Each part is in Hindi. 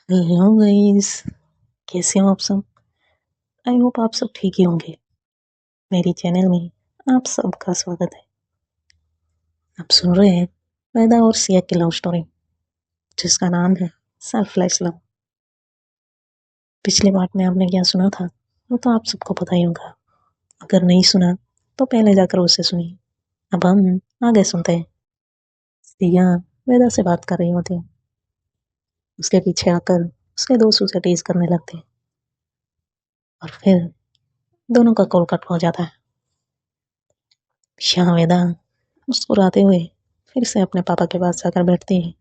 हेलो गाइस, कैसे हो आप सब। आई होप आप सब ठीक ही होंगे। मेरी चैनल में आप सबका स्वागत है। आप सुन रहे हैं वेदा और सिया की लव स्टोरी, जिसका नाम है सेल्फलेस लव। पिछले पार्ट में आपने क्या सुना था वो तो आप सबको पता ही होगा। अगर नहीं सुना तो पहले जाकर उसे सुनिए। अब हम आगे सुनते हैं। सिया वेदा से बात कर रही होती है। उसके पीछे आकर उसके दोस्त उसे टीज करने लगते हैं और फिर दोनों का कॉल कट हो जाता है। यहाँ वेदा मुस्कुराते हुए फिर से अपने पापा के पास जाकर बैठती है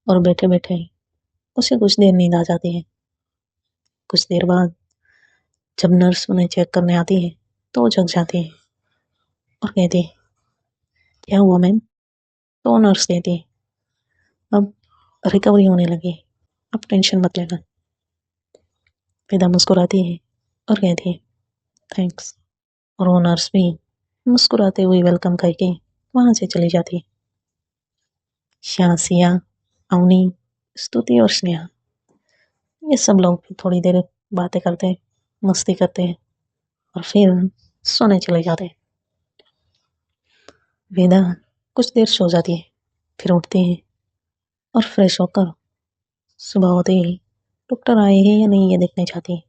और बैठे बैठे उसे कुछ देर नींद आ जाती है। कुछ देर बाद जब नर्स उन्हें चेक करने आती है तो वो जग जाती है और कहती है, क्या हुआ मैम। तो नर्स कहती है, अब रिकवरी होने लगी, अब टेंशन मत लेना। वेदा मुस्कुराती है और कहती है, थैंक्स। और वो नर्स भी मुस्कुराते हुए वेलकम करके वहां से चली जाती है। शासिया, अवनी, स्तुति और स्नेहा, ये सब लोग भी थोड़ी देर बातें करते हैं, मस्ती करते हैं और फिर सोने चले जाते हैं। वेदा कुछ देर सो जाती है, फिर उठती है और फ्रेश होकर सुबह होते ही डॉक्टर आए हैं या नहीं ये देखने जाती है।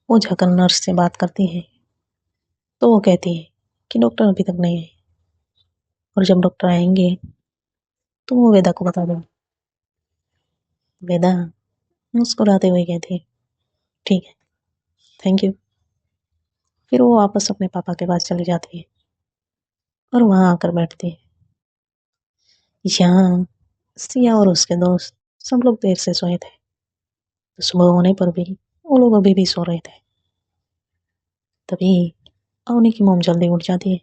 वो जाकर नर्स से बात करती है तो वो कहती है कि डॉक्टर अभी तक नहीं आए और जब डॉक्टर आएंगे तो वो वेदा को बता देंगे। वेदा मुस्कुराते हुए कहती है, ठीक है, थैंक यू। फिर वो वापस अपने पापा के पास चली जाती है और वहां आकर बैठती है। यहाँ सिया और उसके दोस्त सब लोग देर से सोए थे, तो सुबह होने पर भी वो लोग अभी भी सो रहे थे। तभी अवनी की मोम जल्दी उठ जाती है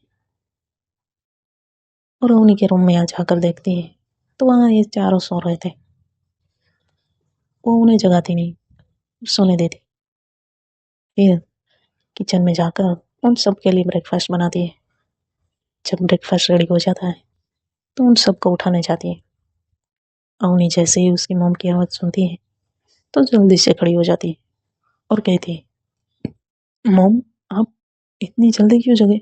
और अवनी के रूम में आ जाकर देखती है तो वहां ये चारों सो रहे थे। वो उन्हें जगाती नहीं, सोने देती। फिर किचन में जाकर उन सब के लिए ब्रेकफास्ट बनाती है। जब ब्रेकफास्ट रेडी हो जाता है तो उन सबको उठाने जाती है। अवनी जैसे ही उसकी मोम की आवाज सुनती है तो जल्दी से खड़ी हो जाती है और कहती है, मोम, आप इतनी जल्दी क्यों जगे।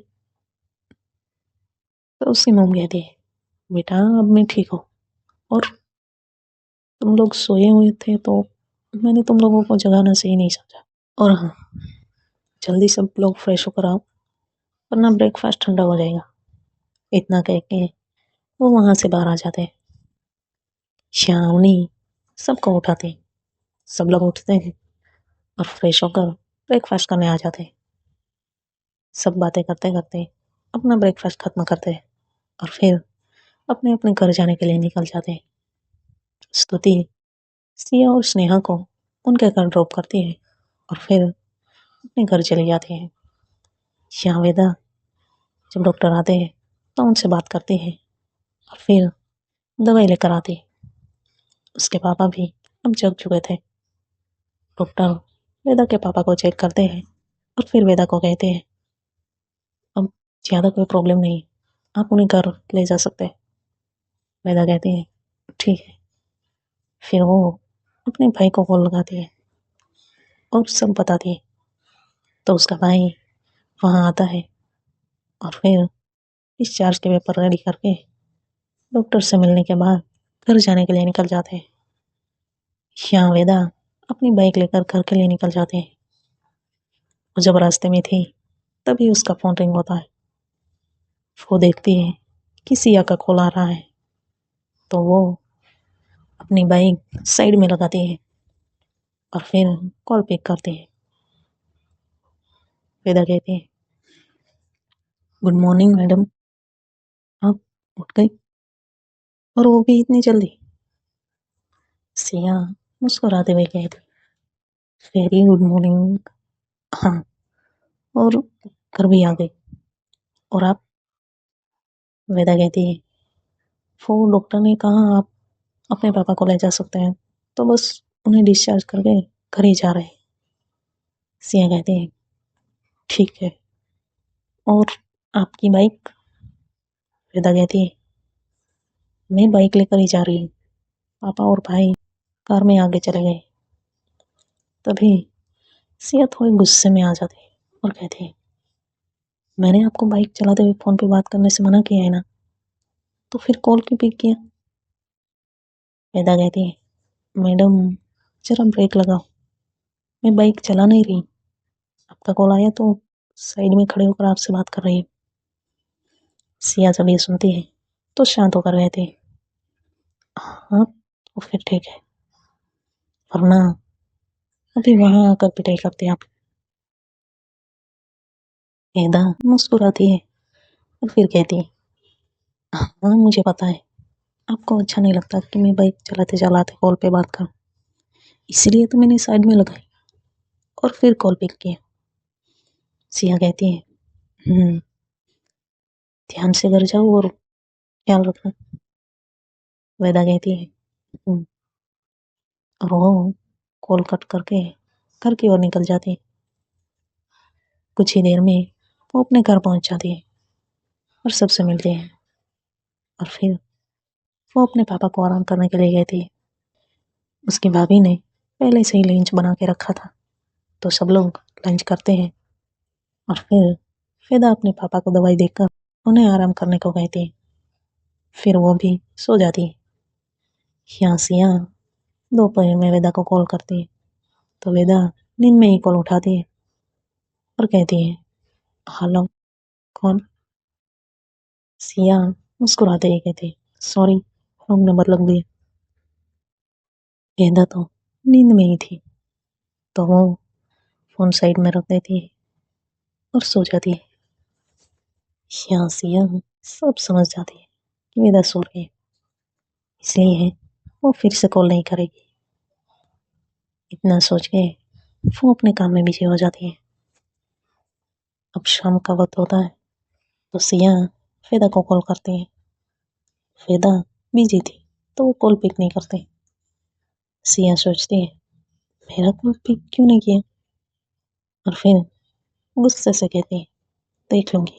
तो उसकी मोम कहती है, बेटा अब मैं ठीक हूँ और तुम लोग सोए हुए थे तो मैंने तुम लोगों को जगाना सही नहीं समझा। और हाँ, जल्दी सब लोग फ्रेश होकर आओ वरना ब्रेकफास्ट ठंडा हो जाएगा। इतना कह के वो वहां से बाहर आ जाते हैं। श्यामनी सबको उठाते हैं। सब लोग उठते हैं और फ्रेश होकर ब्रेकफास्ट करने आ जाते हैं। सब बातें करते करते अपना ब्रेकफास्ट खत्म करते हैं और फिर अपने अपने घर जाने के लिए निकल जाते हैं। स्तुति सिया और स्नेहा को उनके घर ड्रॉप करती है और फिर अपने घर चली जाती है। यहाँ वेदा जब डॉक्टर आते हैं तो उनसे बात करती है और फिर दवाई लेकर आती है। उसके पापा भी अब जग चुके थे। डॉक्टर वेदा के पापा को चेक करते हैं और फिर वेदा को कहते हैं, अब ज़्यादा कोई प्रॉब्लम नहीं, आप उन्हें घर ले जा सकते हैं। वेदा कहती है, ठीक है। फिर वो अपने भाई को कॉल लगाती है और सब बताती है। तो उसका भाई वहाँ आता है और फिर डिस्चार्ज के पेपर रेडी करके डॉक्टर से मिलने के बाद घर जाने के लिए निकल जाते हैं। यहाँ वेदा अपनी बाइक लेकर घर के लिए निकल जाते हैं। वो जब रास्ते में थी तभी उसका फोन रिंग होता है। वो देखती है कि सिया का कॉल आ रहा है तो वो अपनी बाइक साइड में लगाती है और फिर कॉल पिक करती है। वेदा कहती है, गुड मॉर्निंग मैडम, आप उठ गई और वो भी इतनी जल्दी। सिया मुस्कुराते हुए कहती, वेरी गुड मॉर्निंग। हाँ, और घर भी आ गई। और आप। वेदा कहती है, वो डॉक्टर ने कहा आप अपने पापा को ले जा सकते हैं तो बस उन्हें डिस्चार्ज करके घर ही जा रहे हैं। सिया कहती है, ठीक है, और आपकी बाइक। वेदा कहती है, मैं बाइक लेकर ही जा रही हूँ, पापा और भाई कार में आगे चले गए। तभी सिया थोड़ी गुस्से में आ जाती और कहती, मैंने आपको बाइक चलाते हुए फ़ोन पे बात करने से मना किया है ना, तो फिर कॉल क्यों पिक किया? वेदा कहती, मैडम जरा ब्रेक लगाओ, मैं बाइक चला नहीं रही, आपका कॉल आया तो साइड में खड़े होकर आपसे बात कर रही हूँ। सिया जब ये सुनती है तो शांत होकर कहती, हाँ तो फिर ठीक है, वरना अभी वहां आकर पिटाई करते आप। वेदा मुस्कुराती है और फिर कहती, हाँ मुझे पता है आपको अच्छा नहीं लगता कि मैं बाइक चलाते चलाते कॉल पे बात करूं, इसलिए तो मैंने साइड में लगाई और फिर कॉल पिक किया। सिया कहती है, ध्यान से घर जाओ और ख्याल रखना। वेदा कहती है, "हम्म," और वो कॉल कट करके घर की ओर निकल जाती है। कुछ ही देर में वो अपने घर पहुंच जाती है और सबसे मिलती है, और फिर वो अपने पापा को आराम करने के लिए गई थी। उसकी भाभी ने पहले से ही लंच बना के रखा था, तो सब लोग लंच करते हैं और फिर फिदा अपने पापा को दवाई देकर उन्हें आराम करने को कहती है। फिर वो भी सो जाती है। यहाँ से यहाँ दोपहर में वेदा को कॉल करती है, तो वेदा नींद में ही कॉल उठाती है और कहती है, हेलो, कौन? सिया मुस्कुराते ही कहती, सॉरी, रॉन्ग नंबर लग दिया। वेदा तो नींद में ही थी, तो वो फोन साइड में रख देती है और सो जाती है। यहाँ सिया सब समझ जाती है कि वेदा सो रही है, इसलिए वो फिर से कॉल नहीं करेगी। इतना सोच के वो अपने काम में बिजी हो जाती है। अब शाम का वक्त होता है, तो सिया वेदा को कॉल करती है। वेदा बिजी थी तो वो कॉल पिक नहीं करती। सिया सोचती है, मेरा कॉल पिक क्यों नहीं किया, और फिर गुस्से से कहती है, देख लूंगी।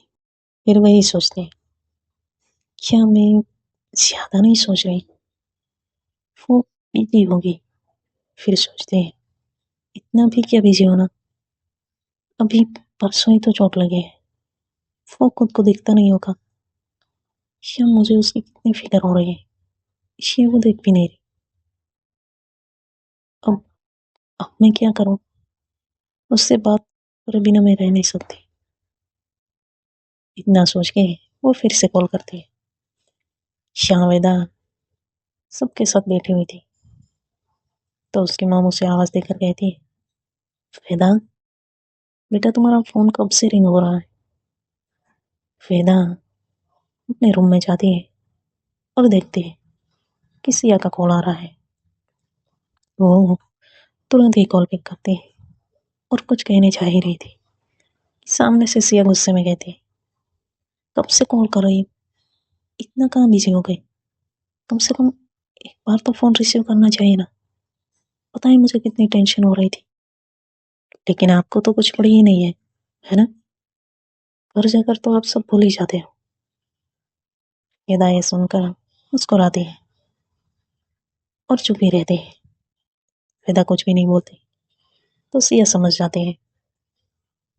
फिर वही सोचती है, क्या मैं ज्यादा नहीं सोच रही, वो बिजी होगी। फिर सोचते हैं, इतना भी क्या बिजी होना, अभी परसों ही तो चोट लगी है, वो खुद को दिखता नहीं होगा, या मुझे उसकी कितनी फिक्र हो रही है, ये वो देख भी नहीं रही। अब अब मैं क्या करूं, उससे बात करे बिना मैं रह नहीं सकती। इतना सोच के वो फिर से कॉल करती है। शाह वेदा सबके साथ बैठी हुई थी, तो उसकी माँ मुझसे आवाज देकर कहती है, वेदा बेटा तुम्हारा फोन कब से रिंग हो रहा है। वेदा अपने रूम में जाती है और देखती है कि सिया का कॉल आ रहा है। वो तुरंत ही कॉल पिक करती है और कुछ कहने जा ही रही थी, सामने से सिया गुस्से में कहती है, कब से कॉल कर रही, इतना कहाँ बिजी हो गई, कम से कम एक बार तो फोन रिसीव करना चाहिए ना, पता है मुझे कितनी टेंशन हो रही थी, लेकिन आपको तो कुछ पड़ी ही नहीं है ना, घर जाकर तो आप सब भूल ही जाते हो। वेदा ये सुनकर मुस्कुराती है और चुप ही रहती है। वेदा कुछ भी नहीं बोलती, तो सिया समझ जाती है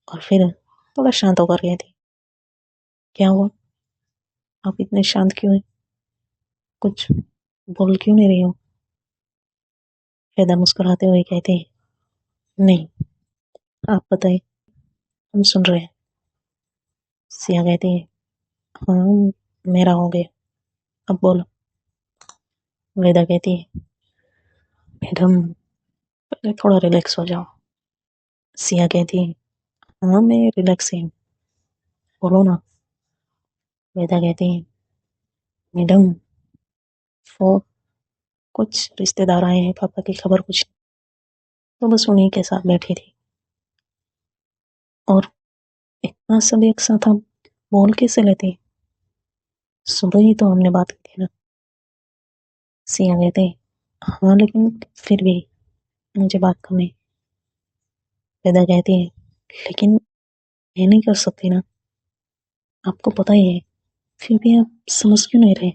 और फिर थोड़ा शांत होकर कहती, क्या हुआ, आप इतने शांत क्यों हैं, कुछ बोल क्यों नहीं रही हो। वेदा मुस्कुराते हुए कहती है, नहीं, आप बताइए, हम सुन रहे हैं। सिया कहती है, हाँ मेरा हो गया, अब बोलो। वेदा कहती है, मैडम पहले थोड़ा रिलैक्स हो जाओ। सिया कहती है, हाँ मैं रिलैक्स ही हूँ, बोलो ना। वेदा कहती है, मैडम वो कुछ रिश्तेदार आए हैं, पापा की खबर कुछ, तो बस उन्हीं के साथ बैठी थी, और इतना सब एक साथ आप बोल कैसे लेते, सुबह ही तो हमने बात की थी ना। सिया कहते हैं, हाँ लेकिन फिर भी मुझे बात करनी। वेदा कहती है, लेकिन मैं नहीं कर सकती ना, आपको पता ही है, फिर भी आप समझ क्यों नहीं रहे।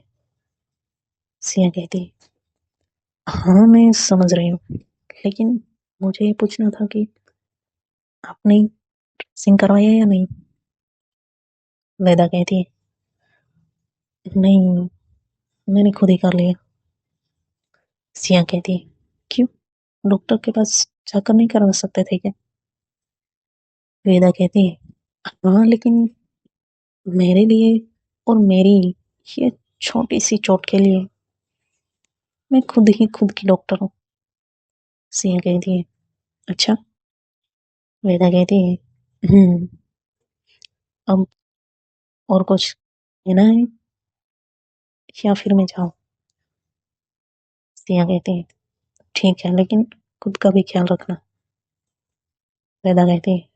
सिया कहती है, हाँ, मैं समझ रही हूँ, लेकिन मुझे ये पूछना था कि आपने ड्रेसिंग करवाई है या नहीं? वेदा कहती है, नहीं, मैंने खुद ही कर लिया। सिया कहती है, क्यों? डॉक्टर के पास जाकर नहीं करवा सकते थे क्या? वेदा कहती है, हाँ, लेकिन मेरे लिए और मेरी ये छोटी सी चोट के लिए मैं खुद ही खुद की डॉक्टर हूँ। सिया कहती है, अच्छा। वेदा कहती है, अब और कुछ कहना है या फिर मैं जाऊँ? सिया कहती है, ठीक है, लेकिन खुद का भी ख्याल रखना। वेदा कहती है,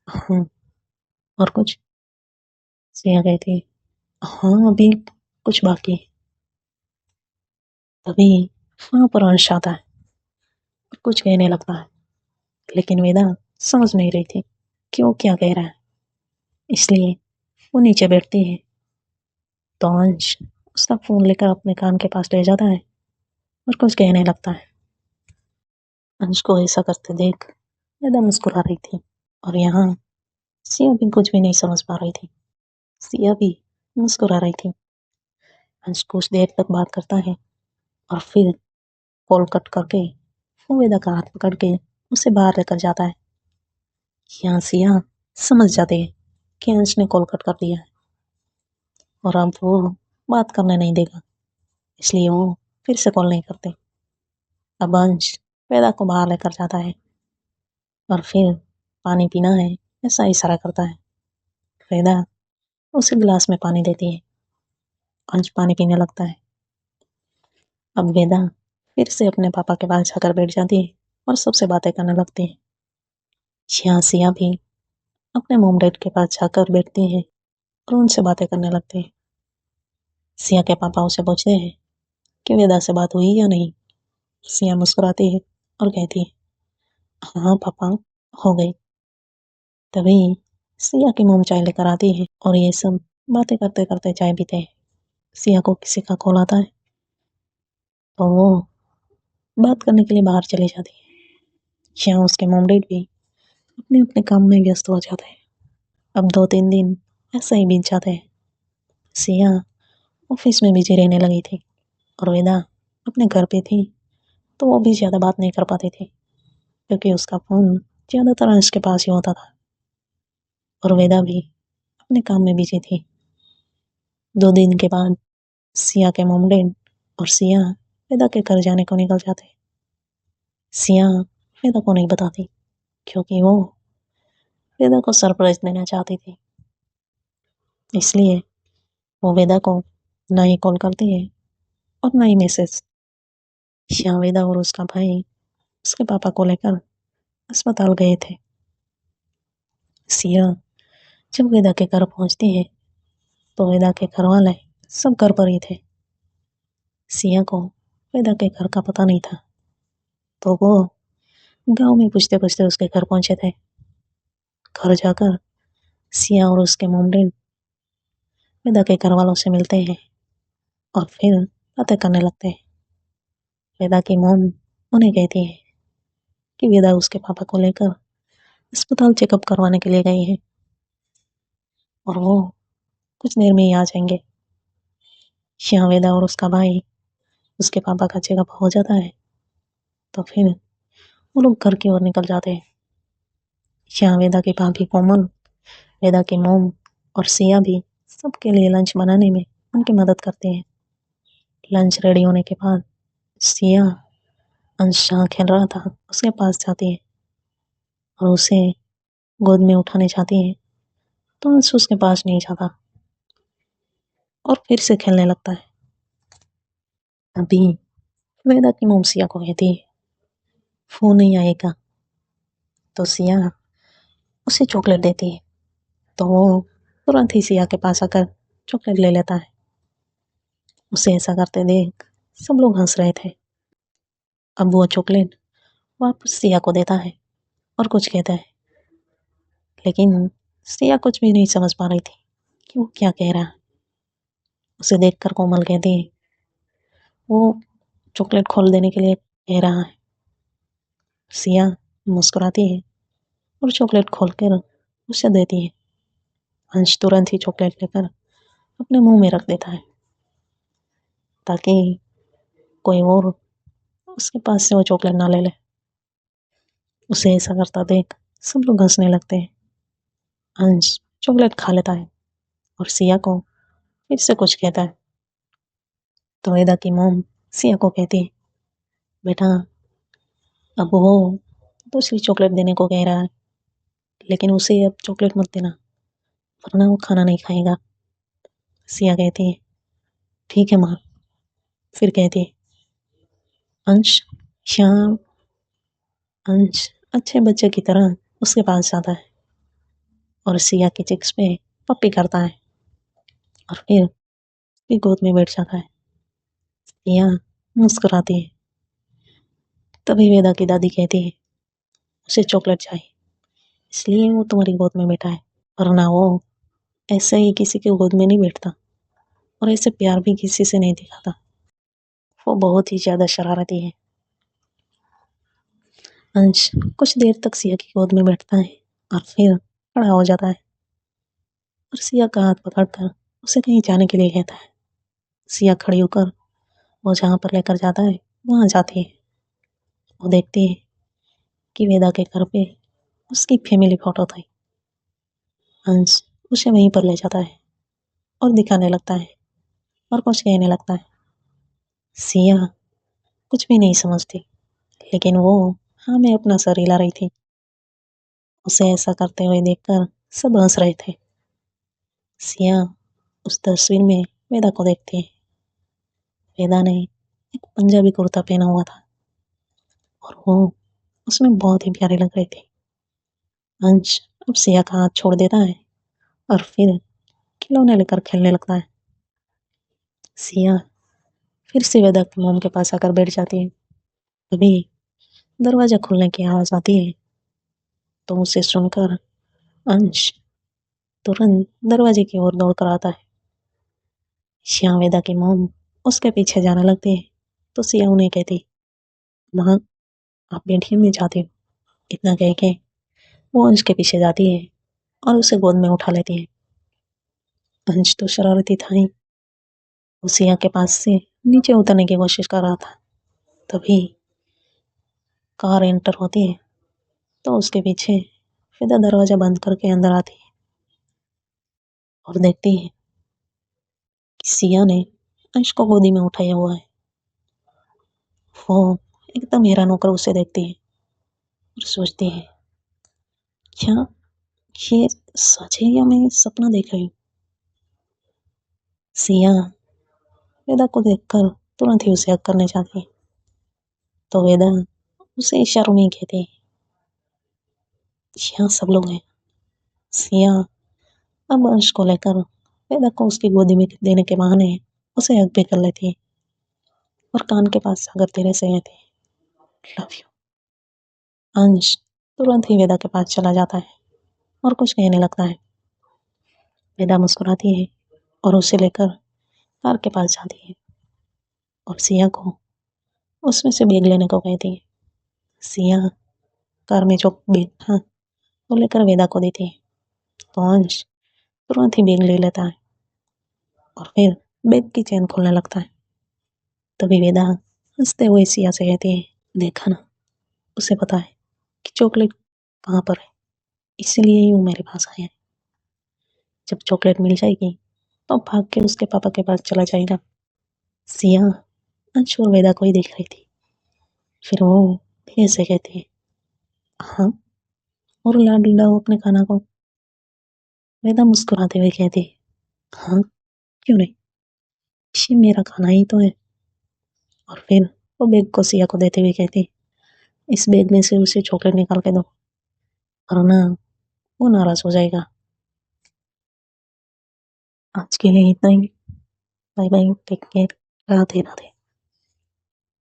हाँ, और कुछ? सिया कहती है, हाँ, अभी कुछ बाकी है। तभी वहां पर अंश आता है और कुछ कहने लगता है, लेकिन वेदा समझ नहीं रही थी कि वो क्या कह रहा है, इसलिए वो नीचे बैठती है। तो अंश उसका फोन लेकर अपने कान के पास ले जाता है और कुछ कहने लगता है। अंश को ऐसा करते देख वेदा मुस्कुरा रही थी, और यहाँ सिया भी कुछ भी नहीं समझ पा रही थी। सिया भी मुस्कुरा रही थी। अंश कुछ देर तक बात करता है और फिर कॉल कट करके वो वेदा का हाथ पकड़ के उसे बाहर लेकर जाता है। यहाँ सिया समझ जाती है कि अंश ने कॉल कट कर दिया है और अब वो बात करने नहीं देगा, इसलिए वो फिर से कॉल नहीं करते। अब अंश वेदा को बाहर लेकर जाता है और फिर पानी पीना है ऐसा इशारा करता है। वेदा उसे गिलास में पानी देती है। अंश पानी पीने लगता है। अब वेदा फिर से अपने पापा के पास जाकर बैठ जाती है और सबसे बातें करने लगती है। यहाँ सिया भी अपने मोम डैड के पास जाकर बैठती है और उनसे बातें करने लगती है। सिया के पापा उसे पूछते हैं कि वेदा से बात हुई या नहीं। सिया मुस्कुराती है और कहती है, हाँ पापा, हो गई। तभी सिया की मोम चाय लेकर आती है और ये सब बातें करते करते चाय पीते हैं। सिया को किसी का कॉल आता है तो वो बात करने के लिए बाहर चली जाती है। यहाँ उसके मोम डैड भी अपने अपने काम में व्यस्त हो जाते हैं। अब 2-3 दिन ऐसे ही बीत जाते हैं। सिया ऑफिस में बिजी रहने लगी थी और वेदा अपने घर पे थी, तो वो भी ज़्यादा बात नहीं कर पाती थी क्योंकि उसका फ़ोन ज़्यादातर अंश के पास ही होता था और वेदा भी अपने काम में बिजी थी। 2 दिन के बाद सिया के मॉम डैड और सिया वेदा के घर जाने को निकल जाते। सिया वेदा को नहीं बताती क्योंकि वो वेदा को सरप्राइज देना चाहती थी, इसलिए वो वेदा को ना ही कॉल करती है और ना ही मैसेज। या वेदा और उसका भाई उसके पापा को लेकर अस्पताल गए थे। सिया जब वेदा के घर पहुंचती है तो वेदा के घर वाले सब घर पर ही थे। सिया को वेदा के घर का पता नहीं था, तो वो गांव में पूछते पूछते उसके घर पहुंचे थे। घर जाकर सिया और उसके मोम डैड वेदा के घर वालों से मिलते हैं और फिर बातें करने लगते हैं। वेदा की मोम उन्हें कहती है कि वेदा उसके पापा को लेकर अस्पताल चेकअप करवाने के लिए गई है और वो कुछ देर में ही आ जाएंगे। यहाँ वेदा और उसका भाई उसके पापा का चेकअप हो जाता है तो फिर वो लोग घर की ओर निकल जाते हैं। यहाँ वेदा की भाभी कोमल, वेदा की मोम और सिया भी सबके लिए लंच बनाने में उनकी मदद करते हैं। लंच रेडी होने के बाद सिया अंश जहाँ खेल रहा था उसके पास जाती है और उसे गोद में उठाने जाती है, तो अंश उसके पास नहीं जाता और फिर से खेलने लगता है। अभी वेदा की मोम सिया को कहती है, फोन नहीं आएगा? तो सिया उसे चॉकलेट देती है, तो वो तुरंत ही सिया के पास आकर चॉकलेट ले लेता है। उसे ऐसा करते देख सब लोग हंस रहे थे। अब वो चॉकलेट वापस सिया को देता है और कुछ कहता है, लेकिन सिया कुछ भी नहीं समझ पा रही थी कि वो क्या कह रहा है। उसे देखकर कोमल कहती है, वो चॉकलेट खोल देने के लिए कह रहा है। सिया मुस्कुराती है और चॉकलेट खोलकर उसे देती है। अंश तुरंत ही चॉकलेट लेकर अपने मुंह में रख देता है ताकि कोई और उसके पास से वो चॉकलेट ना ले ले। उसे ऐसा करता देख सब लोग हंसने लगते हैं। अंश चॉकलेट खा लेता है और सिया को फिर से कुछ कहता है तो वेदा की मोम सिया को कहती है, बेटा अब वो दूसरी चॉकलेट देने को कह रहा है, लेकिन उसे अब चॉकलेट मत देना वरना वो खाना नहीं खाएगा। सिया कहती है, ठीक है माँ। फिर कहती है, अंश श्याम। अंश अच्छे बच्चे की तरह उसके पास जाता है और सिया की चिक्स पे पप्पी करता है और फिर उसकी गोद में बैठ जाता है। सिया मुस्कुराती है। तभी वेदा की दादी कहती है, उसे चॉकलेट चाहिए इसलिए वो तुम्हारी गोद में बैठा है, वरना वो ऐसे ही किसी के गोद में नहीं बैठता और ऐसे प्यार भी किसी से नहीं दिखाता। वो बहुत ही ज्यादा शरारती है। अंश कुछ देर तक सिया की गोद में बैठता है और फिर खड़ा हो जाता है और सिया का हाथ पकड़कर उसे कहीं जाने के लिए कहता है। सिया खड़ी होकर वो जहाँ पर लेकर जाता है वहां जाती है। वो देखती है कि वेदा के घर पे उसकी फैमिली फोटो थी। अंश उसे वहीं पर ले जाता है और दिखाने लगता है और कुछ कहने लगता है। सिया कुछ भी नहीं समझती, लेकिन वो हाँ में अपना सर हिला रही थी। उसे ऐसा करते हुए देखकर सब हंस रहे थे। सिया उस तस्वीर में वेदा को देखती है। वेदा ने एक पंजाबी कुर्ता पहना हुआ था और वो उसमें बहुत ही प्यारी लग रही थी। अंश अब सिया का हाथ छोड़ देता है और फिर खिलौने लेकर खेलने लगता है। सिया फिर से वेदा की मोम के पास आकर बैठ जाती है। तभी दरवाजा खुलने की आवाज आती है तो उसे सुनकर अंश तुरंत दरवाजे की ओर दौड़ कर आता है। श्याम वेदा की मोम उसके पीछे जाने लगती है तो सिया उन्हें कहती, माँ आप बैठिए मैं जाती हूँ। इतना कह के वो अंश के पीछे जाती है और उसे गोद में उठा लेती है। अंश तो शरारती था ही, वो सिया के पास से नीचे उतरने की कोशिश कर रहा था। तभी कार एंटर होती है तो उसके पीछे फिदा दरवाजा बंद करके अंदर आती है और देखती है कि सिया ने अंश को गोदी में उठाया हुआ है। वो एकदम हैरान होकर उसे देखती है और सोचती है, क्या ये सच है या मैं सपना देख रही हूँ। सिया वेदा को देखकर तुरंत ही उसे हक करने जाती है तो वेदा उसे इशारों में ही कहती है, यहाँ सब लोग हैं। सिया अब अंश को लेकर वेदा को उसकी गोदी में देने के बहाने उसे हक भी कर लेती है और कान के पास जाकर धीरे से कहती है, लव यू। अंश तुरंत ही वेदा के पास चला जाता है और कुछ कहने लगता है। वेदा मुस्कुराती है और उसे लेकर कार के पास जाती है और सिया को उसमें से बैग लेने को कहती है। सिया कार में जो बैग था वो लेकर वेदा को देती है तो अंश तुरंत ही बैग ले लेता है और फिर बैग की चेन खोलने लगता है। तभी वेदा हंसते हुए सिया से कहती है, देखा ना, उसे पता है कि चॉकलेट कहाँ पर है, इसीलिए ही वो मेरे पास आया है। जब चॉकलेट मिल जाएगी तो भाग के उसके पापा के पास चला जाएगा। सिया अंश और वेदा को ही देख रही थी। फिर वो फिर से कहती है, हाँ और लाड लाओ अपने खाना को। वेदा मुस्कुराते हुए कहती है, हाँ क्यों नहीं, ये मेरा खाना ही तो है। और फिर वो बैग को सिया को देते हुए कहती है, इस बैग में से उसे चॉकलेट निकाल के दो वरना वो नाराज हो जाएगा। आज के लिए इतना ही। Bye bye, take care, Radhe Radhe.